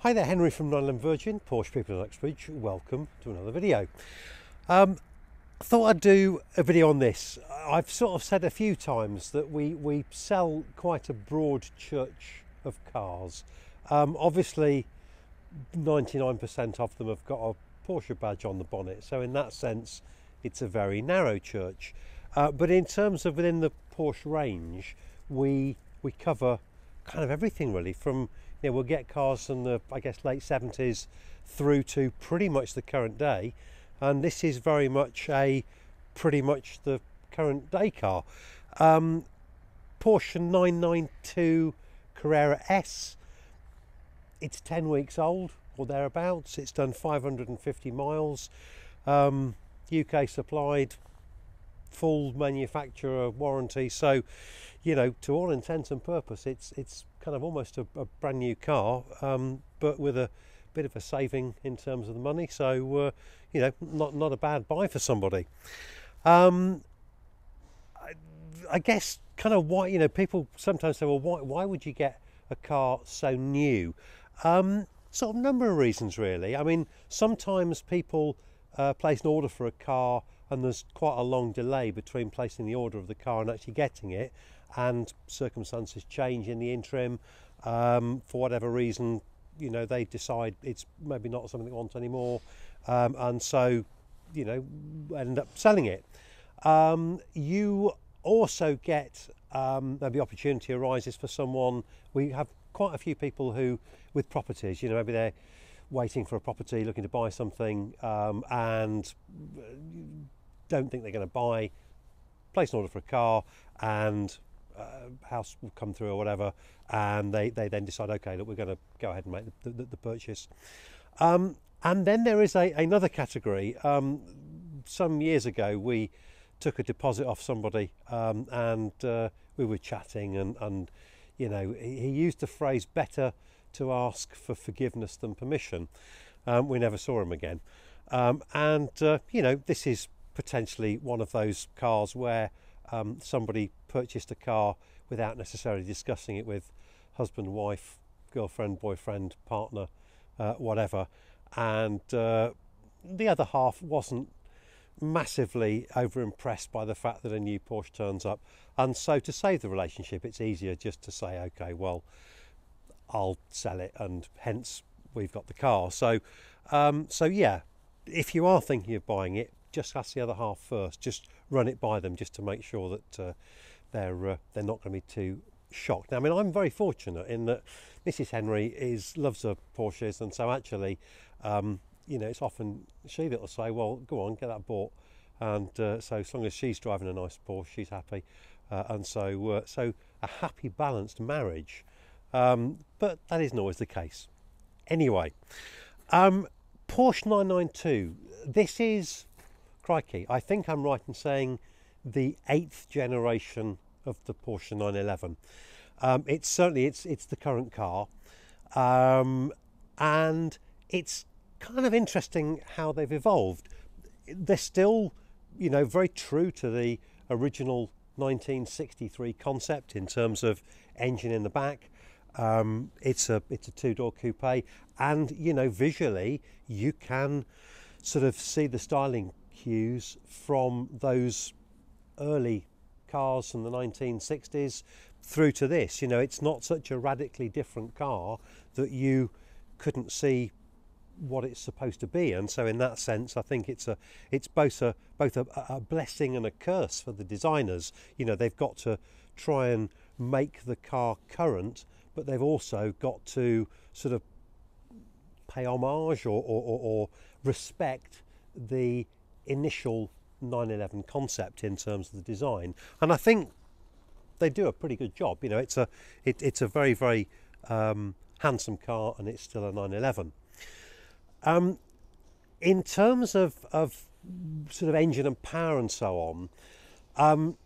Hi there, Henry from 911 Virgin, Porsche people in Uxbridge. Welcome to another video. I thought I'd do a video on this. I've sort of said a few times that we sell quite a broad church of cars. Obviously, 99% of them have got a Porsche badge on the bonnet, so in that sense, it's a very narrow church. But in terms of within the Porsche range, we cover kind of everything really, from we'll get cars from the late 70s through to pretty much the current day, and this is very much pretty much the current day car. Porsche 992 Carrera S. It's 10 weeks old or thereabouts. It's done 550 miles. UK supplied, full manufacturer warranty, so to all intents and purpose it's kind of almost a brand new car, but with a bit of a saving in terms of the money, so not a bad buy for somebody. I guess kind of why people sometimes say, well, why would you get a car so new? Sort of number of reasons really. I mean, sometimes people place an order for a car and there's quite a long delay between placing the order of the car and actually getting it, and circumstances change in the interim. For whatever reason, they decide it's maybe not something they want anymore, and so end up selling it. You also get maybe opportunity arises for someone. We have quite a few people who, with properties, maybe they're waiting for a property, looking to buy something, and don't think they're going to buy, place an order for a car, and house will come through or whatever, and they then decide, okay, look, we're going to go ahead and make the purchase. And then there is another category. Some years ago we took a deposit off somebody, and we were chatting, and he used the phrase, better to ask for forgiveness than permission. We never saw him again, and this is potentially one of those cars where somebody purchased a car without necessarily discussing it with husband, wife, girlfriend, boyfriend, partner, whatever, and the other half wasn't massively over impressed by the fact that a new Porsche turns up, and so to save the relationship it's easier just to say, okay, well, I'll sell it, and hence we've got the car. So yeah, if you are thinking of buying it, just ask the other half first. Just run it by them just to make sure that they're not going to be too shocked. Now, I mean, I'm very fortunate in that Mrs. Henry loves her Porsches, and so actually, it's often she that'll say, "Well, go on, get that bought," and so as long as she's driving a nice Porsche, she's happy, and so a happy, balanced marriage. But that isn't always the case. Anyway, Porsche 992. This is, crikey, I think I'm right in saying the 8th generation of the Porsche 911. It's certainly it's the current car, and it's kind of interesting how they've evolved. They're still, very true to the original 1963 concept in terms of engine in the back. It's a two-door coupe, and visually you can sort of see the styling cues from those early cars from the 1960s through to this. It's not such a radically different car that you couldn't see what it's supposed to be, and so in that sense I think it's both a blessing and a curse for the designers. They've got to try and make the car current, but they've also got to sort of pay homage or respect the initial 911 concept in terms of the design, and I think they do a pretty good job. It's a very, very handsome car, and it's still a 911. In terms of sort of engine and power and so on,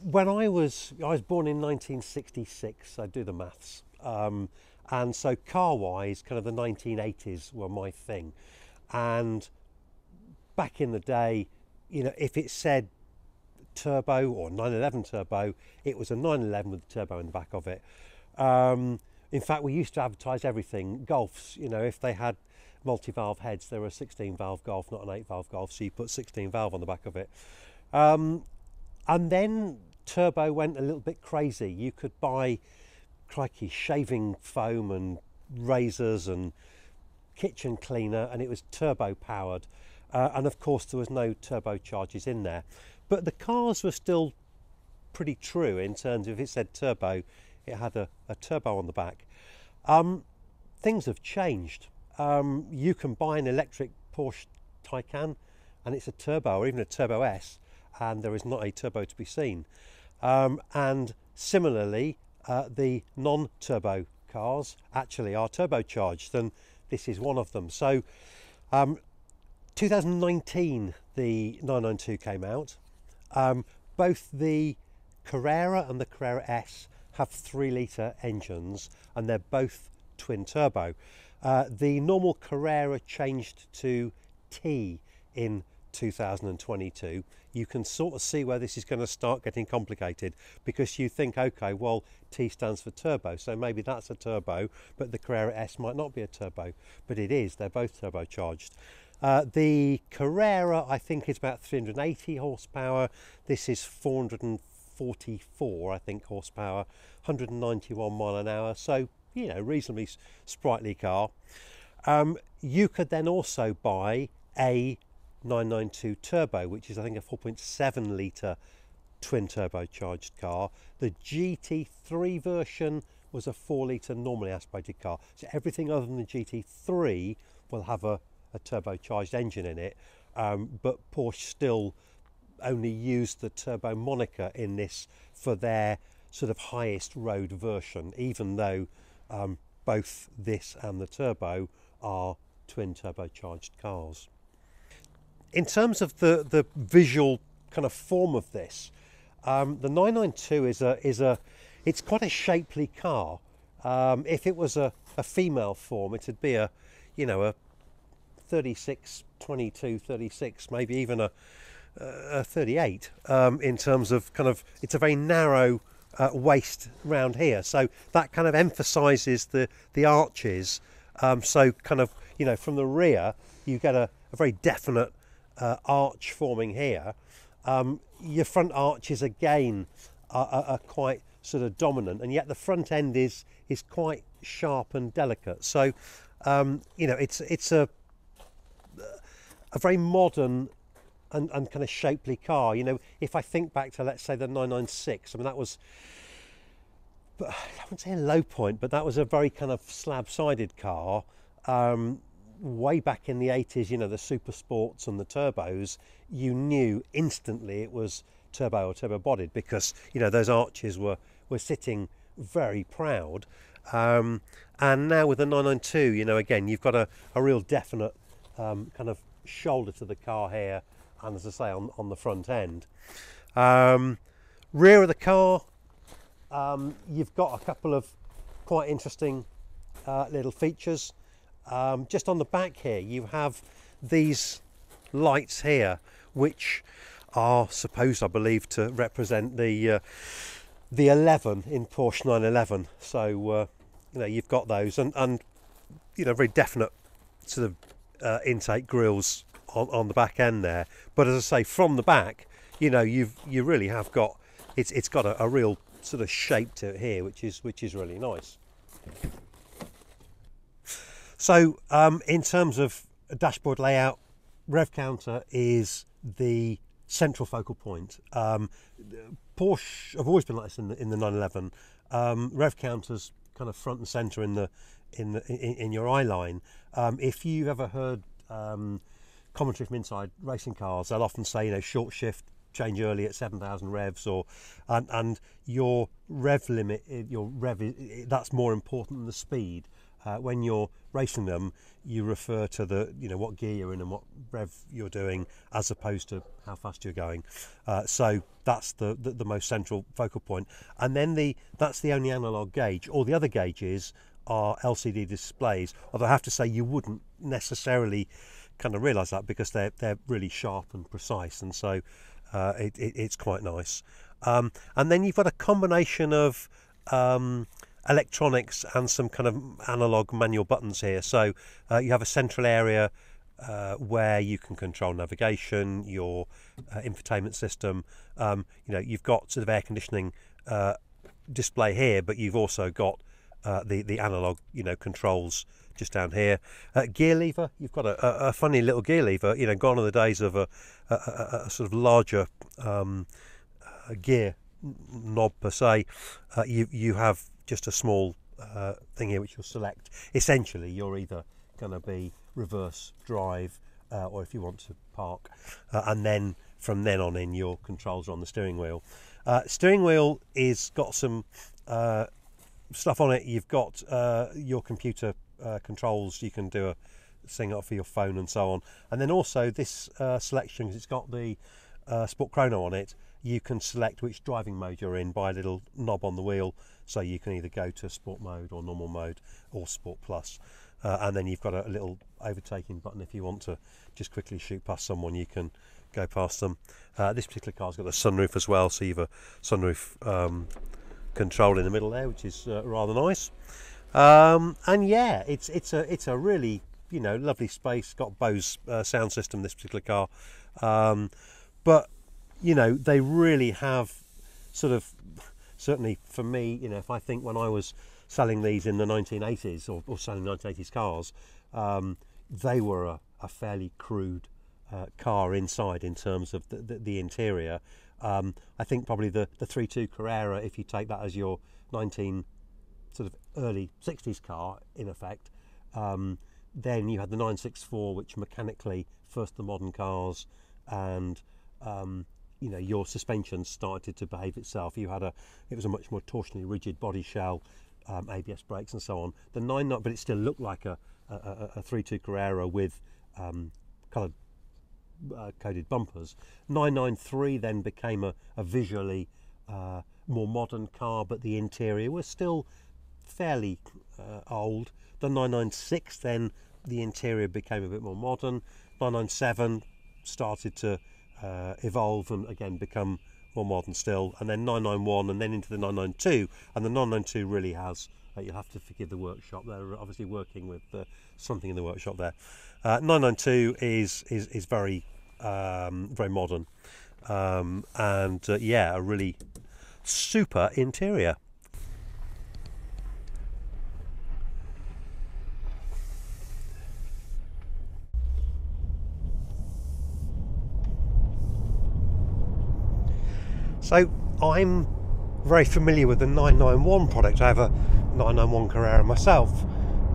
when I was born in 1966, I do the maths, and so car-wise, kind of the 1980s were my thing. And back in the day, if it said turbo or 911 turbo, it was a 911 with a turbo in the back of it. In fact, we used to advertise everything. Golfs, if they had multi-valve heads, they were a 16-valve Golf, not an 8-valve Golf, so you put 16-valve on the back of it. And then turbo went a little bit crazy. You could buy, crikey, shaving foam and razors and kitchen cleaner, and it was turbo powered. And of course, there was no turbochargers in there. But the cars were still pretty true in terms of, if it said turbo, it had a turbo on the back. Things have changed. You can buy an electric Porsche Taycan and it's a turbo, or even a Turbo S, and there is not a turbo to be seen. And similarly, the non-turbo cars actually are turbocharged, and this is one of them. So 2019 the 992 came out. Both the Carrera and the Carrera S have 3-litre engines, and they're both twin turbo. The normal Carrera changed to T in 2022. You can sort of see where this is going to start getting complicated, because you think, okay, well, T stands for turbo, so maybe that's a turbo, but the Carrera S might not be a turbo, but it is. They're both turbocharged. The Carrera, I think, is about 380 horsepower. This is 444, I think, horsepower, 191 mile an hour. So, reasonably sprightly car. You could then also buy a 992 turbo, which is, I think, a 4.7 litre twin turbocharged car. The GT3 version was a 4-litre normally aspirated car. So everything other than the GT3 will have a turbocharged engine in it, but Porsche still only used the turbo moniker in this for their sort of highest road version, even though both this and the turbo are twin turbocharged cars. In terms of the visual kind of form of this, the 992 it's quite a shapely car. If it was a female form, it'd be a 36, 22, 36, maybe even a 38, in terms of it's a very narrow waist round here, so that kind of emphasizes the arches. So from the rear you get a very definite arch forming here. Your front arches again are quite sort of dominant, and yet the front end is quite sharp and delicate. So it's a very modern and kind of shapely car. If I think back to, let's say, the 996, I mean, that was, I wouldn't say a low point, but that was a very kind of slab-sided car. Way back in the 80s, the super sports and the turbos, you knew instantly it was turbo or turbo bodied, because those arches were sitting very proud. And now with the 992, again, you've got a real definite kind of shoulder to the car here, and as I say, on the front end. Rear of the car, you've got a couple of quite interesting little features. Just on the back here, you have these lights here, which are supposed, I believe, to represent the 11 in Porsche 911. So you've got those, and very definite sort of intake grills on the back end there. But as I say, from the back, you really have got it's got a real sort of shape to it here, which is really nice. So in terms of dashboard layout, rev counter is the central focal point. Porsche have always been like this in the 911. Rev counters kind of front and center in your eye line. If you've ever heard commentary from inside racing cars, they'll often say, short shift, change early at 7,000 revs, and your rev limit, that's more important than the speed. When you're racing them, you refer to the what gear you're in and what rev you're doing, as opposed to how fast you're going. So that's the most central focal point. And then that's the only analog gauge. All the other gauges are LCD displays. Although I have to say, you wouldn't necessarily kind of realise that, because they're really sharp and precise, and so it's quite nice. And then you've got a combination of electronics and some kind of analog manual buttons here. So you have a central area where you can control navigation, your infotainment system. You've got sort of air conditioning display here, but you've also got the analog controls just down here. Gear lever, you've got a funny little gear lever. Gone are the days of a sort of larger gear knob per se. You have just a small thing here which you'll select. Essentially you're either going to be reverse drive or if you want to park, and then from then on in your controls are on the steering wheel. Steering wheel is got some stuff on it. You've got your computer controls. You can do a thing up for your phone and so on, and then also this selection, because it's got the Sport Chrono on it, you can select which driving mode you're in by a little knob on the wheel, so you can either go to sport mode or normal mode or Sport Plus, and then you've got a little overtaking button. If you want to just quickly shoot past someone, you can go past them. This particular car's got a sunroof as well, so you've a sunroof control in the middle there, which is rather nice. And yeah, it's a really lovely space. Got BOSE sound system, this particular car, but they really have sort of, certainly for me, if I think when I was selling these in the 1980s or selling 1980s cars, they were a fairly crude car inside in terms of the interior. I think probably the 3.2 Carrera, if you take that as your sort of early 60s car in effect, then you had the 964, which mechanically first the modern cars, and your suspension started to behave itself. It was a much more torsionally rigid body shell, ABS brakes and so on. The 9.9, but it still looked like a 3.2 Carrera with coloured coded bumpers. 993 then became a visually more modern car, but the interior was still fairly old. The 996 then the interior became a bit more modern. 997 started to evolve and again become more modern still, and then 991 and then into the 992, and the 992 really has, you'll have to forgive the workshop, they're obviously working with something in the workshop there. 992 is very very modern, and yeah, a really super interior. So I'm very familiar with the 991 product. I have a 991 Carrera myself.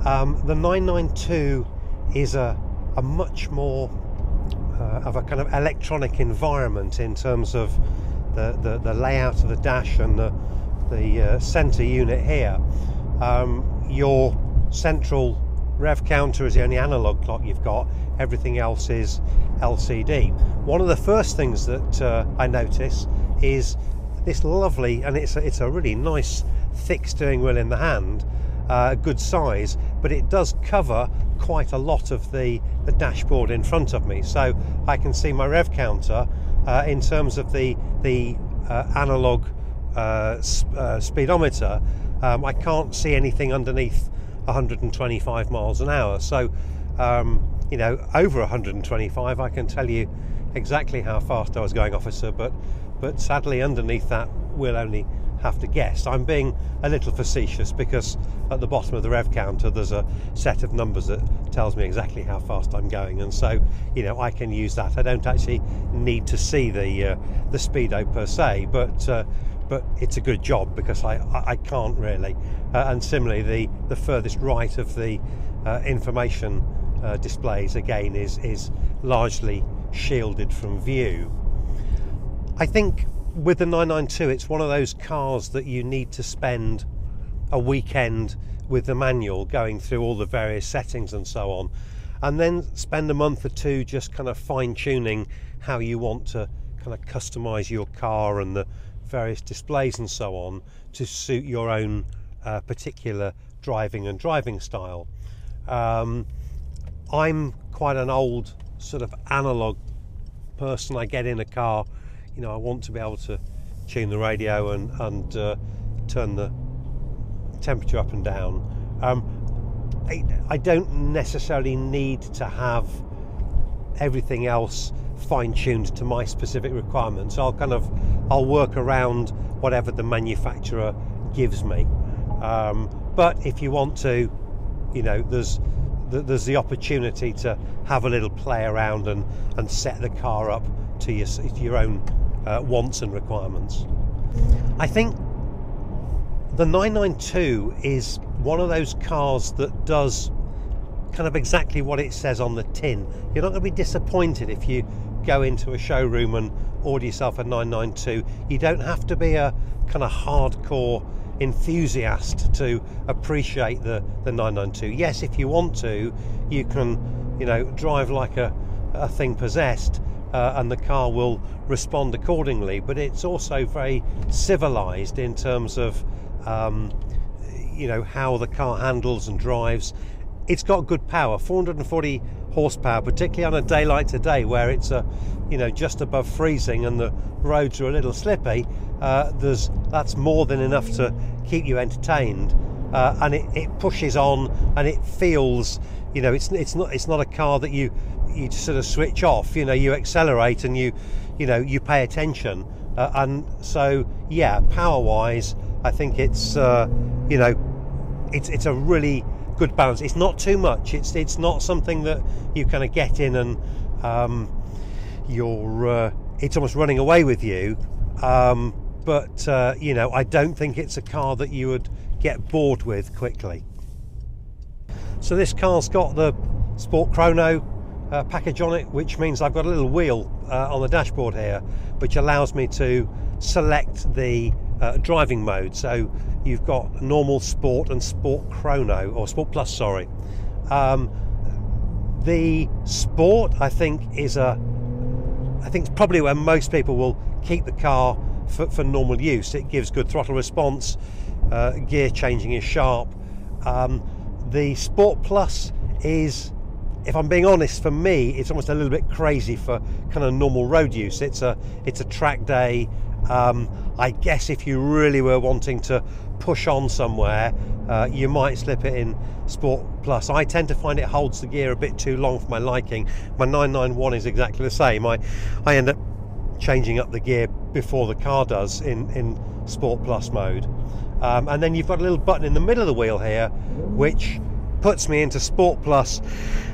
The 992 is a much more of a kind of electronic environment in terms of the layout of the dash and the centre unit here. Your central rev counter is the only analog clock you've got. Everything else is LCD. One of the first things that I notice is this lovely, and it's a really nice thick steering wheel in the hand, good size, but it does cover quite a lot of the dashboard in front of me, so I can see my rev counter in terms of the analog speedometer. I can't see anything underneath 125 miles an hour, so over 125 I can tell you exactly how fast I was going, officer, but sadly underneath that we'll only have to guess. I'm being a little facetious because at the bottom of the rev counter there's a set of numbers that tells me exactly how fast I'm going, and so I can use that. I don't actually need to see the speedo per se, but it's a good job because I can't really. And similarly, the furthest right of the information displays again is largely shielded from view. I think with the 992 it's one of those cars that you need to spend a weekend with the manual going through all the various settings and so on, and then spend a month or two just kind of fine-tuning how you want to kind of customize your car and the various displays and so on to suit your own particular driving style. I'm quite an old sort of analog person. I get in a car, I want to be able to tune the radio and turn temperature up and down. I don't necessarily need to have everything else fine-tuned to my specific requirements. I'll work around whatever the manufacturer gives me. But if you want to, there's the opportunity to have a little play around and set the car up to your own wants and requirements. I think the 992 is one of those cars that does kind of exactly what it says on the tin. You're not going to be disappointed if you go into a showroom and order yourself a 992. You don't have to be a kind of hardcore enthusiast to appreciate the 992. Yes, if you want to, you can drive like a thing possessed, and the car will respond accordingly, but it's also very civilized in terms of how the car handles and drives. It's got good power, 440 horsepower, particularly on a day like today where it's just above freezing and the roads are a little slippy. That's more than enough to keep you entertained, and it pushes on, and it feels, it's not a car that you just sort of switch off. You accelerate and you pay attention, and so yeah, power wise I think it's it's a really good balance. It's not too much. It's not something that you kind of get in and it's almost running away with you. But I don't think it's a car that you would get bored with quickly. So this car's got the Sport Chrono package on it, which means I've got a little wheel on the dashboard here, which allows me to select the driving mode. So you've got normal, sport and sport chrono, or sport plus, sorry. The sport I think it's probably where most people will keep the car for normal use. It gives good throttle response, gear changing is sharp. The sport plus is, if I'm being honest, for me it's almost a little bit crazy for kind of normal road use. It's a track day. I guess if you really were wanting to push on somewhere, you might slip it in Sport Plus. I tend to find it holds the gear a bit too long for my liking. My 991 is exactly the same. I end up changing up the gear before the car does in Sport Plus mode. And then you've got a little button in the middle of the wheel here which puts me into Sport Plus.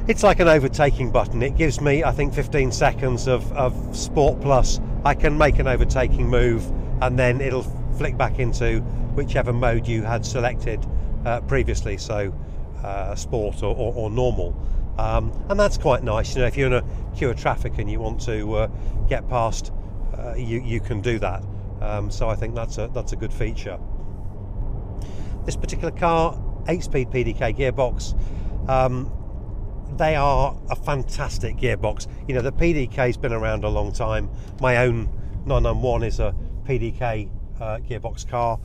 It's like an overtaking button. It gives me, I think, 15 seconds of Sport Plus. I can make an overtaking move and then it'll flick back into whichever mode you had selected previously, so sport or normal. And that's quite nice. If you're in a queue of traffic and you want to get past, you can do that. So I think that's a good feature. This particular car, 8-speed PDK gearbox. They are a fantastic gearbox. The PDK's been around a long time. My own 991 is a PDK gearbox car,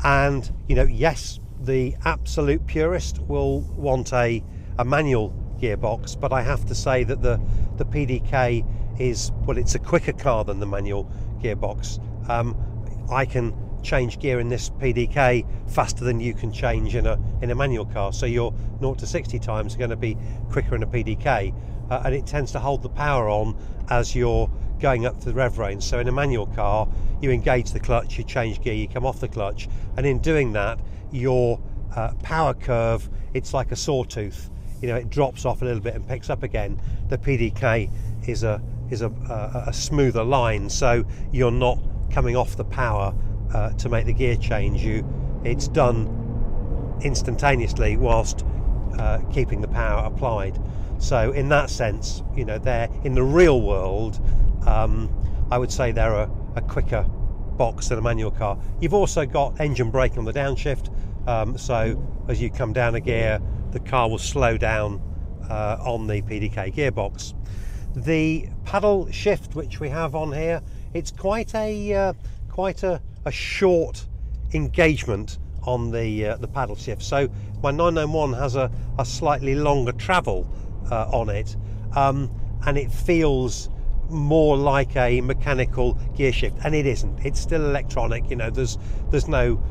and yes, the absolute purist will want a manual gearbox, but I have to say that the PDK is, well, it's a quicker car than the manual gearbox. I can change gear in this PDK faster than you can change in a manual car, so your 0 to 60 times are going to be quicker in a PDK, and it tends to hold the power on as you're going up to the rev range. So in a manual car, you engage the clutch, you change gear, you come off the clutch, and in doing that, your power curve, it's like a sawtooth. It drops off a little bit and picks up again. The PDK is a smoother line, so you're not coming off the power to make the gear change. It's done instantaneously whilst keeping the power applied. So in that sense, they're, in the real world, I would say they're a quicker box than a manual car. You've also got engine braking on the downshift, so as you come down a gear, the car will slow down on the PDK gearbox. The paddle shift which we have on here, it's quite a short engagement on the paddle shift. So my 991 has a slightly longer travel on it, and it feels more like a mechanical gear shift, and it isn't. It's still electronic. There's no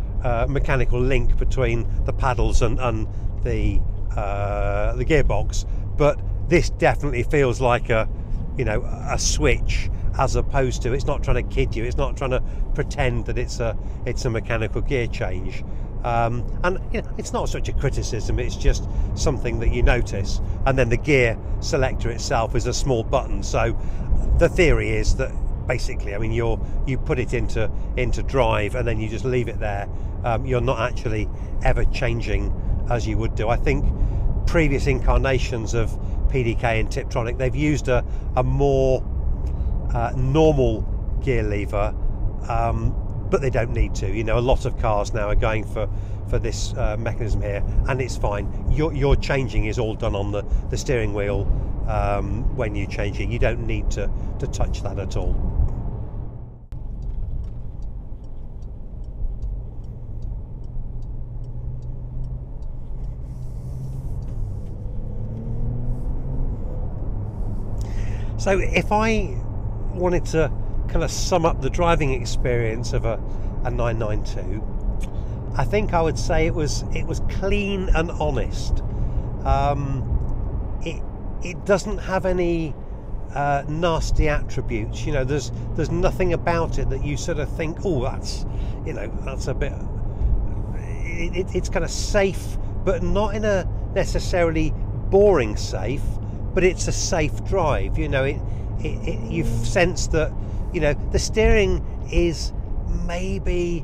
mechanical link between the paddles and the gearbox, but this definitely feels like a switch, as opposed to, it's not trying to kid you, it's not trying to pretend that it's a mechanical gear change. And it's not such a criticism, it's just something that you notice. And then the gear selector itself is a small button, so the theory is that basically, I mean, you put it into drive and then you just leave it there. You're not actually ever changing as you would do. I think previous incarnations of PDK and Tiptronic, they've used a more normal gear lever, but they don't need to. A lot of cars now are going for this mechanism here, and it's fine. Your changing is all done on the steering wheel when you change it. You don't need to touch that at all. So if I wanted to kind of sum up the driving experience of a 992, I think I would say it was clean and honest. It doesn't have any nasty attributes. There's nothing about it that you sort of think, oh, that's a bit. It's kind of safe, but not in a necessarily boring safe. But it's a safe drive. You've sensed that the steering is maybe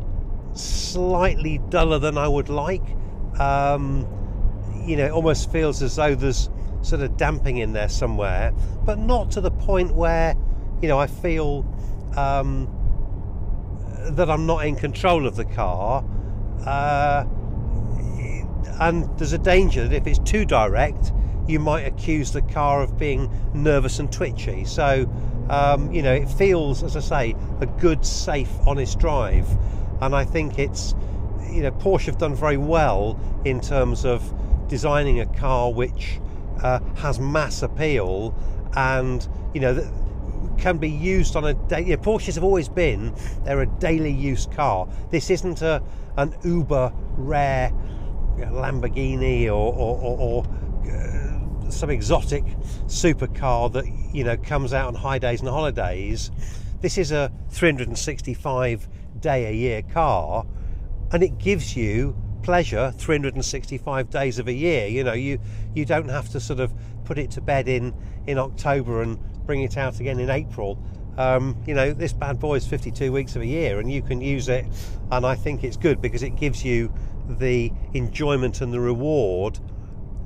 slightly duller than I would like. It almost feels as though there's sort of damping in there somewhere, but not to the point where I feel that I'm not in control of the car. And there's a danger that if it's too direct, you might accuse the car of being nervous and twitchy. So it feels, as I say, a good, safe, honest drive. And I think it's Porsche have done very well in terms of designing a car which has mass appeal and that can be used on a day. Porsches have always been, they're a daily use car. This isn't an uber rare Lamborghini or some exotic supercar that comes out on high days and holidays. This is a 365 day a year car, and it gives you pleasure 365 days of a year. You don't have to sort of put it to bed in October and bring it out again in April. This bad boy is 52 weeks of a year, and you can use it, and I think it's good because it gives you the enjoyment and the reward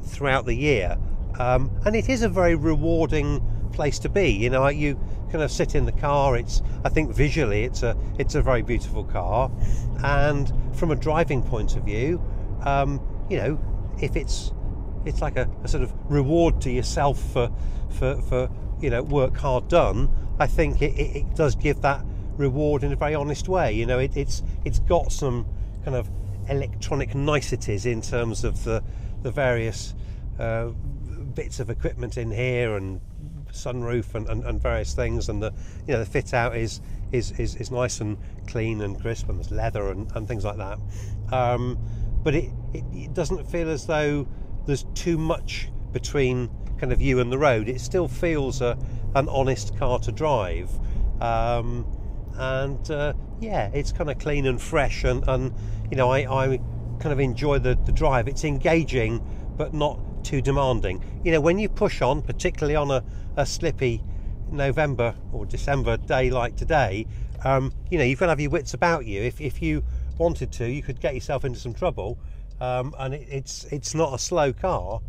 throughout the year. And it is a very rewarding place to be. You kind of sit in the car. I think visually it's a very beautiful car, and from a driving point of view, if it's like a sort of reward to yourself for work hard done. I think it does give that reward in a very honest way. It's got some kind of electronic niceties in terms of the various bits of equipment in here, and sunroof and various things, and the fit out is nice and clean and crisp, and there's leather and things like that. But it doesn't feel as though there's too much between kind of you and the road. It still feels an honest car to drive, and it's kind of clean and fresh, and I kind of enjoy the drive. It's engaging but not too demanding. When you push on, particularly on a slippy November or December day like today, you've got to have your wits about you. If you wanted to, you could get yourself into some trouble, and it's not a slow car,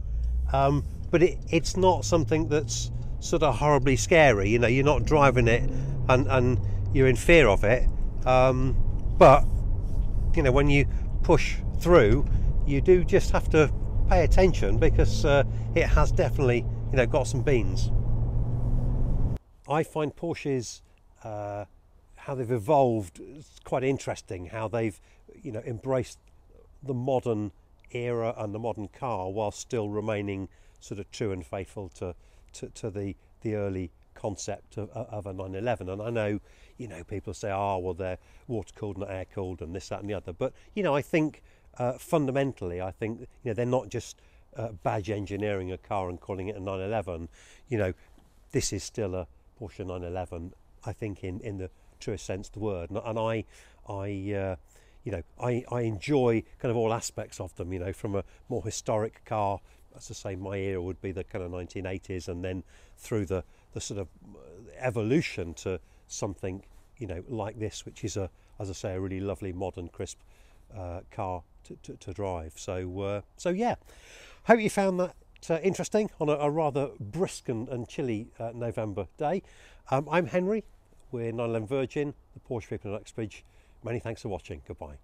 but it's not something that's sort of horribly scary. You're not driving it and you're in fear of it, but when you push through, you do just have to pay attention, because it has definitely got some beans. I find Porsche's how they've evolved quite interesting, how they've embraced the modern era and the modern car while still remaining sort of true and faithful to the early concept of a 911. And I know, you know, people say, oh, well, they're water cooled, not air cooled, and this, that, and the other. But you know, I think fundamentally, I think, you know, they're not just badge engineering a car and calling it a 911. You know, this is still a Porsche 911, I think, in the truest sense of the word. And I you know, I enjoy kind of all aspects of them, you know, from a more historic car, as I say, my era would be the kind of 1980s, and then through the sort of evolution to something, you know, like this, which is, as I say, a really lovely, modern, crisp car to drive. So yeah, hope you found that interesting on a rather brisk and chilly November day. I'm Henry, we're 911 Virgin, the Porsche people in Uxbridge. Many thanks for watching. Goodbye.